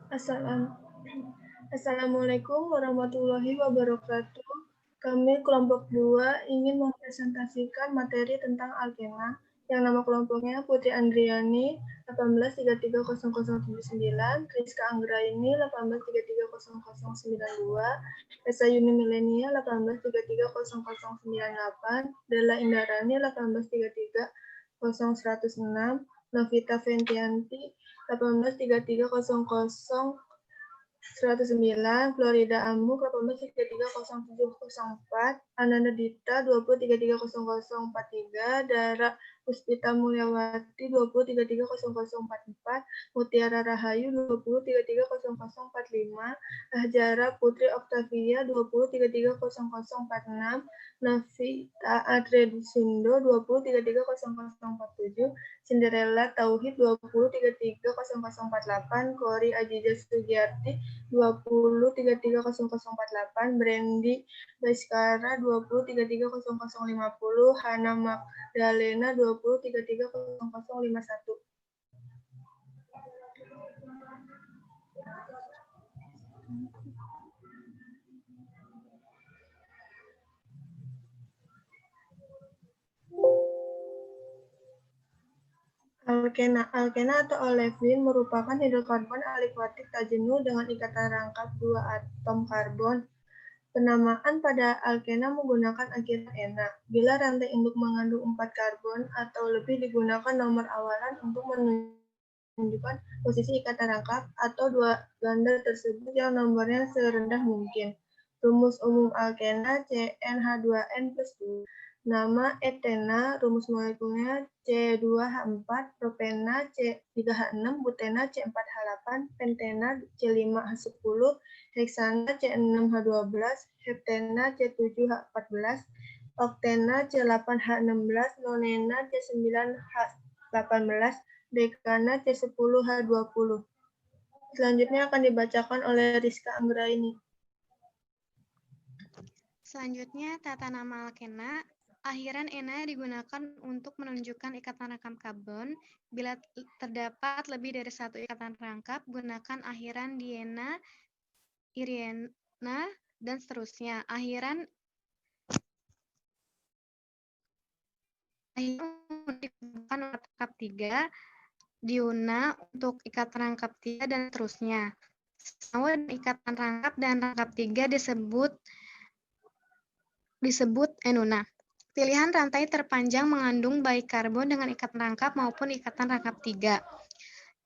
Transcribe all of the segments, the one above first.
Assalamualaikum warahmatullahi wabarakatuh. Kami kelompok 2 ingin mempresentasikan materi tentang alkena yang nama kelompoknya Putri Andriani 1833079, Rizka Anggraini 1833092, Esa Yuni Milenia 1833098, Della Indarani 1833106, Novita Ventianti 183300109, Florida Amuk 183300704, Ananda Dita 2033043, Dara Puspita Mulyawati 2033044, Mutiara Rahayu 2033045, Ahjara Putri Oktavia 2033046, Navita Adredusindo 2033047, Cinderella Tauhid 2033048, Kori Ajiza Sugiyarti 2033048, Brandy Baiskara 2033050, Hana Magdalena 2033051. Alkena atau olefin merupakan hidrokarbon alikwatik tak jenuh dengan ikatan rangkap 2 atom karbon. Penamaan pada alkena menggunakan akhiran ena. Bila rantai induk mengandung 4 karbon atau lebih digunakan nomor awalan untuk menunjukkan posisi ikatan rangkap atau 2 ganda tersebut yang nomornya serendah mungkin. Rumus umum alkena CnH2n plus 2. Nama etena, rumus molekulnya C2H4, propena C3H6, butena C4H8, pentena C5H10, heksana C6H12, heptena C7H14, oktena C8H16, nonena C9H18, dekana C10H20. Selanjutnya akan dibacakan oleh Rizka Anggraini. Selanjutnya, tata nama alkena. Akhiran ena digunakan untuk menunjukkan ikatan rangkap karbon. Bila terdapat lebih dari satu ikatan rangkap, gunakan akhiran diena, iriena, dan seterusnya. Akhiran digunakan rangkap 3, diuna untuk ikatan rangkap 3, dan seterusnya. Senyawa dan ikatan rangkap dan rangkap 3 disebut enuna. Pilihan rantai terpanjang mengandung baik karbon dengan ikatan rangkap maupun ikatan rangkap 3.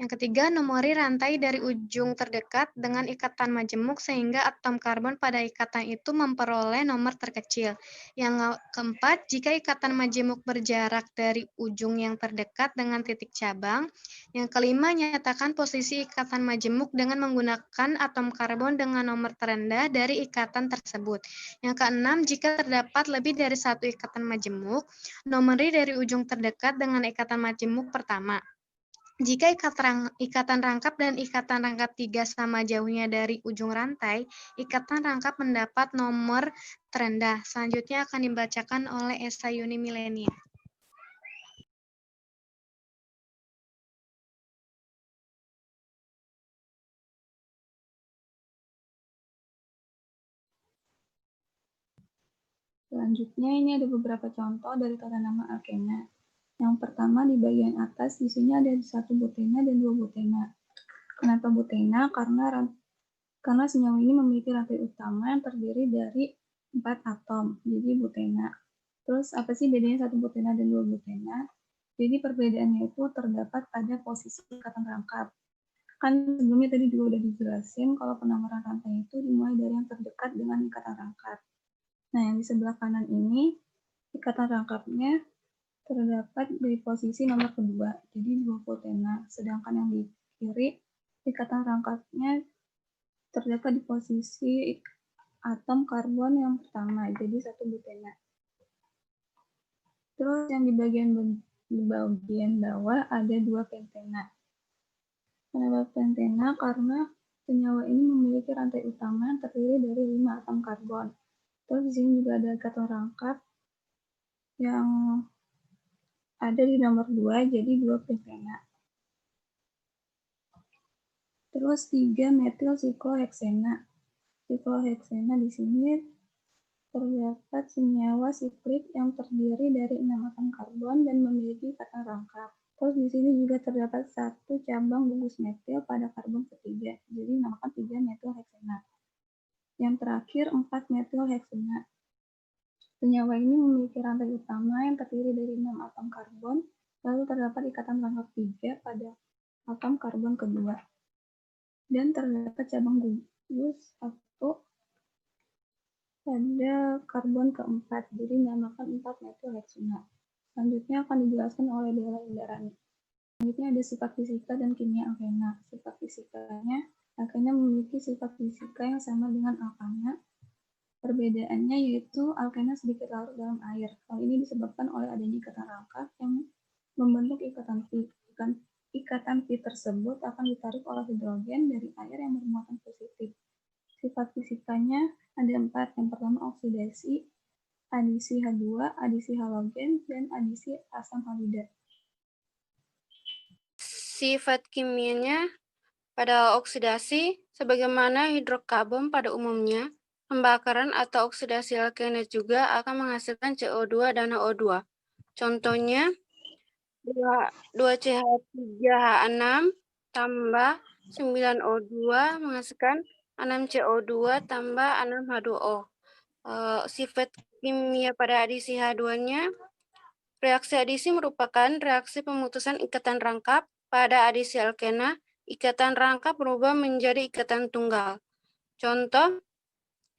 Yang ketiga, nomori rantai dari ujung terdekat dengan ikatan majemuk sehingga atom karbon pada ikatan itu memperoleh nomor terkecil. Yang keempat, jika ikatan majemuk berjarak dari ujung yang terdekat dengan titik cabang. Yang kelima, nyatakan posisi ikatan majemuk dengan menggunakan atom karbon dengan nomor terendah dari ikatan tersebut. Yang keenam, jika terdapat lebih dari satu ikatan majemuk, nomori dari ujung terdekat dengan ikatan majemuk pertama. Jika ikatan rangkap dan ikatan rangkap 3 sama jauhnya dari ujung rantai, ikatan rangkap mendapat nomor terendah. Selanjutnya akan dibacakan oleh Esa Yuni Milenia. Selanjutnya ini ada beberapa contoh dari tata nama alkena. Yang pertama di bagian atas di sini ada 1 butena dan 2 butena. Kenapa butena? Karena senyawa ini memiliki rantai utama yang terdiri dari 4 atom, jadi butena. Terus apa sih bedanya 1 butena dan 2 butena? Jadi perbedaannya itu terdapat pada posisi ikatan rangkap. Kan sebelumnya tadi juga udah dijelasin kalau penawaran rantai itu dimulai dari yang terdekat dengan ikatan rangkap. Nah, yang di sebelah kanan ini ikatan rangkapnya terdapat di posisi nomor kedua, jadi 2 butena. Sedangkan yang di kiri ikatan rangkapnya terdapat di posisi atom karbon yang pertama, jadi 1 butena. Terus yang di bagian bawah ada 2 pentena. Kenapa pentena? Karena senyawa ini memiliki rantai utama yang terdiri dari 5 atom karbon. Terus di sini juga ada ikatan rangkap yang ada di nomor 2, jadi 2 pentena. Terus 3 metil sikloheksena. Sikloheksena di sini terdapat senyawa siklik yang terdiri dari 6 atom karbon dan memiliki ikatan rangkap. Terus di sini juga terdapat 1 cabang gugus metil pada karbon ketiga, jadi dinamakan 3 metil heksena. Yang terakhir 4 metil heksena. Senyawa ini memiliki rantai utama yang terdiri dari 6 atom karbon, lalu terdapat ikatan rangkap 3 pada atom karbon kedua. Dan terdapat cabang gugus 1 pada karbon keempat, jadi dinamakan 4 metil heksena. Selanjutnya akan dijelaskan oleh Dela Indarani. Selanjutnya ada sifat fisika dan kimia alkena. Sifat fisikanya, alkena memiliki sifat fisika yang sama dengan alkana. Perbedaannya yaitu alkena sedikit larut dalam air. Hal ini disebabkan oleh adanya ikatan rangkap yang membentuk ikatan pi. Ikatan pi tersebut akan ditarik oleh hidrogen dari air yang bermuatan positif. Sifat fisikanya ada 4. Yang pertama oksidasi, adisi H2, adisi halogen, dan adisi asam halida. Sifat kimianya pada oksidasi, sebagaimana hidrokarbon pada umumnya, pembakaran atau oksidasi alkena juga akan menghasilkan CO2 dan NO2. Contohnya, 2CH3H6 tambah 9O2 menghasilkan 6CO2 tambah 6H2O. Sifat kimia pada adisi H2-nya, reaksi adisi merupakan reaksi pemutusan ikatan rangkap. Pada adisi alkena, ikatan rangkap berubah menjadi ikatan tunggal. Contoh,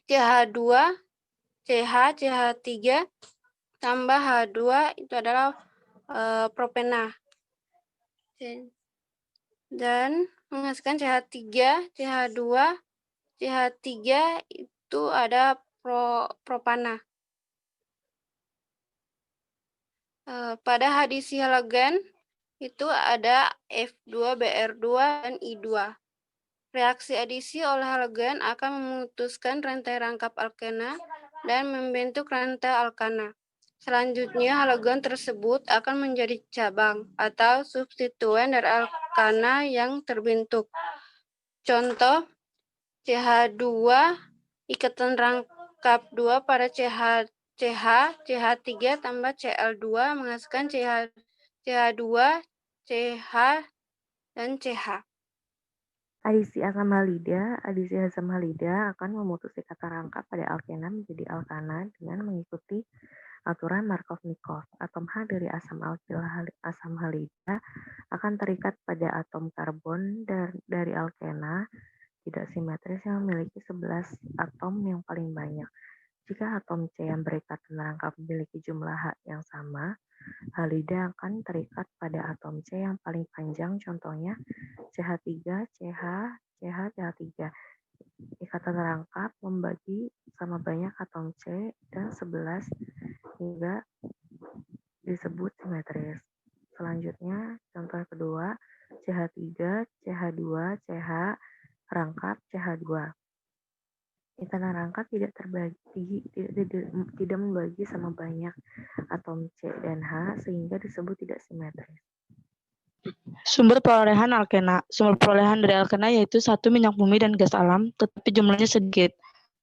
CH2, CH, CH3 tambah H2 itu adalah propena. Dan menghasilkan CH3, CH2, CH3 itu ada propana. Pada hadisi halogen itu ada F2BR2 dan I2. Reaksi adisi oleh halogen akan memutuskan rantai rangkap alkena dan membentuk rantai alkana. Selanjutnya, halogen tersebut akan menjadi cabang atau substituen dari alkana yang terbentuk. Contoh, CH2, ikatan rangkap 2 pada CH3 tambah Cl2 menghasilkan CH2, CH, dan CH. Adisi asam halida akan memutus ikatan rangkap pada alkena menjadi alkana dengan mengikuti aturan Markov-Nikov. Atom H dari asam halida akan terikat pada atom karbon dari alkena tidak simetris yang memiliki 11 atom yang paling banyak. Jika atom C yang berikatan rangkap memiliki jumlah H yang sama, halida akan terikat pada atom C yang paling panjang, contohnya CH3, CH, CH, CH3. Ikatan rangkap membagi sama banyak atom C dan 11 hingga disebut simetris. Selanjutnya, contoh kedua, CH3, CH2, CH, rangkap CH2. Ikatan rangkap tidak membagi sama banyak atom C dan H sehingga disebut tidak simetris. Sumber perolehan alkena. Sumber perolehan dari alkena yaitu 1 minyak bumi dan gas alam, tetapi jumlahnya sedikit.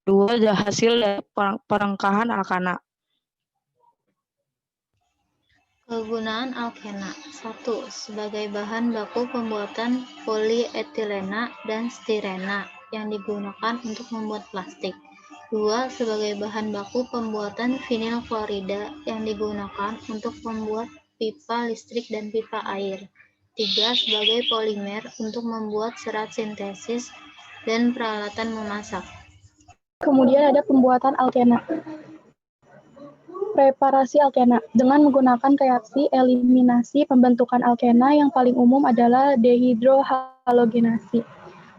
2 hasil dari perengkahan alkana. Kegunaan alkena. 1. Sebagai bahan baku pembuatan polietilena dan stirena yang digunakan untuk membuat plastik. 2. Sebagai bahan baku pembuatan vinil klorida yang digunakan untuk membuat pipa listrik dan pipa air. 3. Sebagai polimer untuk membuat serat sintesis dan peralatan memasak. Kemudian ada pembuatan alkena. Preparasi alkena. Dengan menggunakan reaksi eliminasi pembentukan alkena yang paling umum adalah dehidrohalogenasi,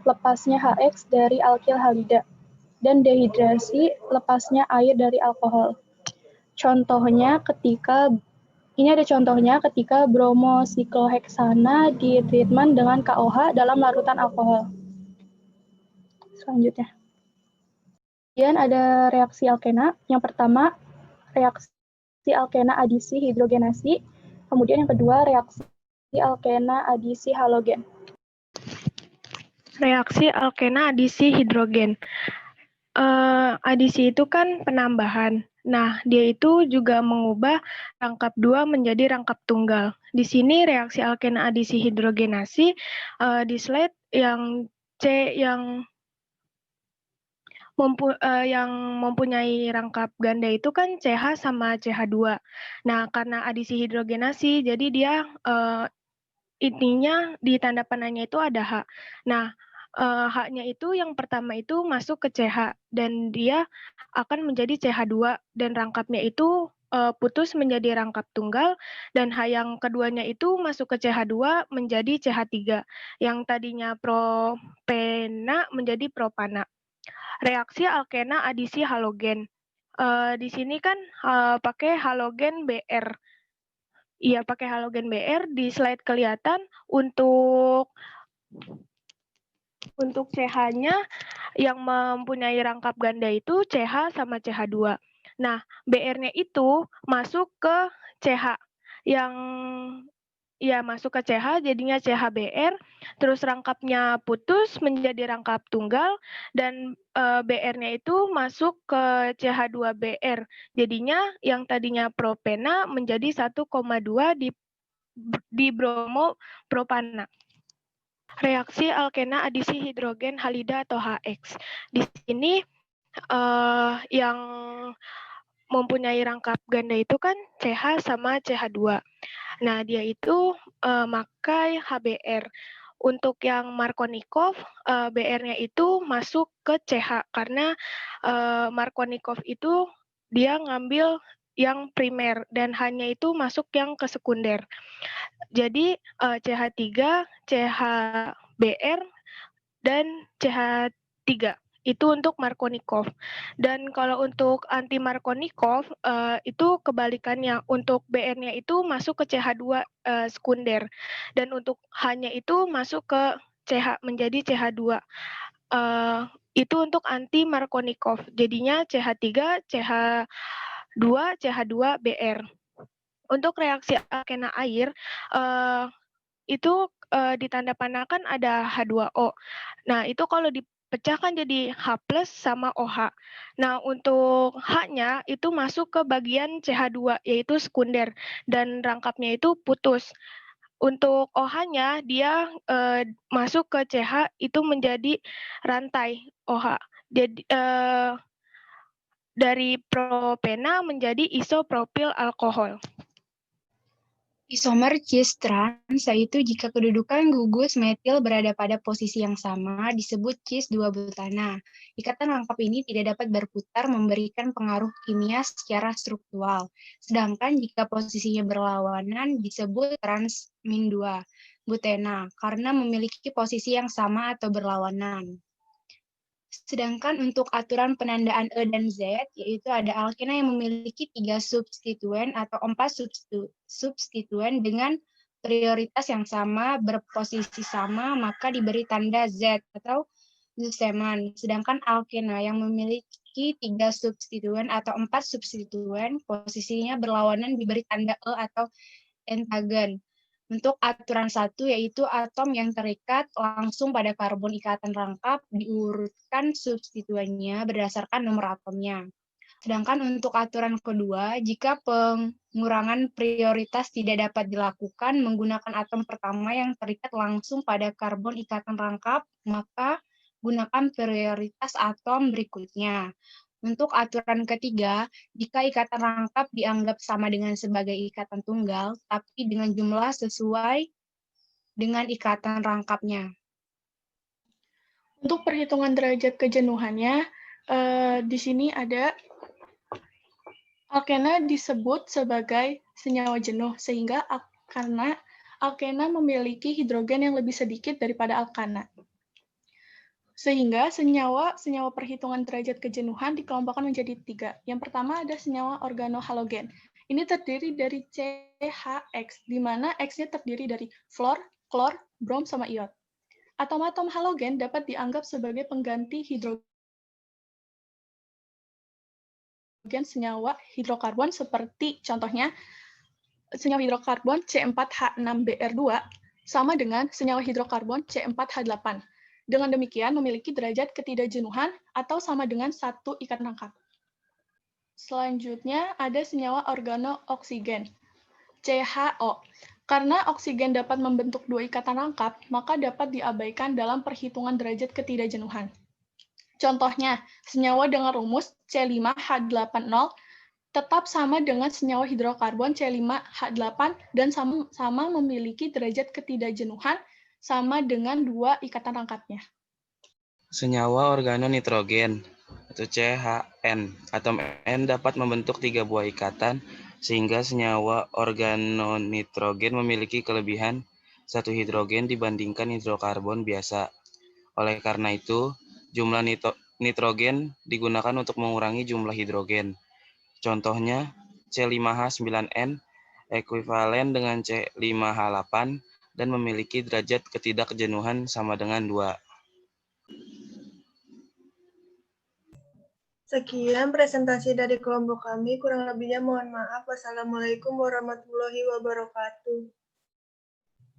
lepasnya HX dari alkil halida, dan dehidrasi, lepasnya air dari alkohol. Ini ada contohnya ketika bromosikloheksana di treatment dengan KOH dalam larutan alkohol. Selanjutnya. Kemudian ada reaksi alkena. Yang pertama, reaksi alkena adisi hidrogenasi. Kemudian yang kedua, reaksi alkena adisi halogen. Reaksi alkena adisi hidrogen. Adisi itu kan penambahan. Nah, dia itu juga mengubah rangkap 2 menjadi rangkap tunggal. Di sini reaksi alkena adisi hidrogenasi di slide yang C yang mempunyai rangkap ganda itu kan CH sama CH2. Nah, karena adisi hidrogenasi, jadi dia intinya di tanda panahnya itu ada H. Nah, H-nya itu yang pertama itu masuk ke CH dan dia akan menjadi CH2 dan rangkapnya itu putus menjadi rangkap tunggal dan H yang keduanya itu masuk ke CH2 menjadi CH3 yang tadinya propena menjadi propana. Reaksi alkena adisi halogen. Di sini kan pakai halogen Br. Iya, pakai halogen Br. Di slide kelihatan untuk CH-nya yang mempunyai rangkap ganda itu CH sama CH2. Nah, Br-nya itu masuk ke CH yang masuk ke CH jadinya CHBr, terus rangkapnya putus menjadi rangkap tunggal dan Br-nya itu masuk ke CH2Br. Jadinya yang tadinya propena menjadi 1,2 di bromo propana. Reaksi alkena adisi hidrogen halida atau HX. Di sini yang mempunyai rangkap ganda itu kan CH sama CH2. Nah, dia itu makai HBr. Untuk yang Markovnikov, BR-nya itu masuk ke CH karena Markovnikov itu dia ngambil yang primer dan hanya itu masuk yang ke sekunder. Jadi CH3, CHBr, dan CH3 itu untuk Markovnikov. Dan kalau untuk anti Markovnikov itu kebalikannya. Untuk BR-nya itu masuk ke CH2 sekunder dan untuk H-nya itu masuk ke CH menjadi CH2. Itu untuk anti Markovnikov. Jadinya CH3, CH2, CH2Br. Untuk reaksi alkena air itu ditanda panahkan ada H2O. Nah, itu kalau dipecahkan jadi H+ sama OH. Nah, untuk H-nya itu masuk ke bagian CH2, yaitu sekunder, dan rangkapnya itu putus. Untuk OH-nya, dia masuk ke CH, itu menjadi rantai OH. Jadi, dari propena menjadi isopropil alkohol. Isomer cis trans, yaitu jika kedudukan gugus metil berada pada posisi yang sama, disebut cis 2-butana. Ikatan rangkap ini tidak dapat berputar memberikan pengaruh kimia secara struktural. Sedangkan jika posisinya berlawanan, disebut trans min 2 butena, karena memiliki posisi yang sama atau berlawanan. Sedangkan untuk aturan penandaan E dan Z, yaitu ada alkena yang memiliki 3 substituen atau 4 substituen dengan prioritas yang sama, berposisi sama, maka diberi tanda Z atau Zustemann. Sedangkan alkena yang memiliki 3 substituen atau 4 substituen, posisinya berlawanan diberi tanda E atau entagon. Untuk aturan 1, yaitu atom yang terikat langsung pada karbon ikatan rangkap diurutkan substituennya berdasarkan nomor atomnya. Sedangkan untuk aturan kedua, jika pengurangan prioritas tidak dapat dilakukan menggunakan atom pertama yang terikat langsung pada karbon ikatan rangkap, maka gunakan prioritas atom berikutnya. Untuk aturan ketiga, jika ikatan rangkap dianggap sama dengan sebagai ikatan tunggal, tapi dengan jumlah sesuai dengan ikatan rangkapnya. Untuk perhitungan derajat kejenuhannya, di sini ada alkena disebut sebagai senyawa jenuh, sehingga karena alkena memiliki hidrogen yang lebih sedikit daripada alkana. Sehingga senyawa perhitungan derajat kejenuhan dikelompokkan menjadi 3. Yang pertama ada senyawa organohalogen. Ini terdiri dari CHX, di mana X-nya terdiri dari fluor, klor, brom, sama iod. Atom-atom halogen dapat dianggap sebagai pengganti hidrogen senyawa hidrokarbon seperti contohnya senyawa hidrokarbon C4H6Br2 sama dengan senyawa hidrokarbon C4H8. Dengan demikian memiliki derajat ketidakjenuhan atau sama dengan satu ikatan rangkap. Selanjutnya ada senyawa organooksigen, CHO. Karena oksigen dapat membentuk dua ikatan rangkap, maka dapat diabaikan dalam perhitungan derajat ketidakjenuhan. Contohnya, senyawa dengan rumus C5H8O tetap sama dengan senyawa hidrokarbon C5H8 dan sama memiliki derajat ketidakjenuhan sama dengan dua ikatan rangkapnya. Senyawa organonitrogen atau CHN. Atom N dapat membentuk 3 buah ikatan, sehingga senyawa organonitrogen memiliki kelebihan 1 hidrogen dibandingkan hidrokarbon biasa. Oleh karena itu, jumlah nitrogen digunakan untuk mengurangi jumlah hidrogen. Contohnya, C5H9N ekuivalen dengan C5H8 dan memiliki derajat ketidakjenuhan sama dengan 2. Sekian presentasi dari kelompok kami. Kurang lebihnya mohon maaf. Wassalamualaikum warahmatullahi wabarakatuh.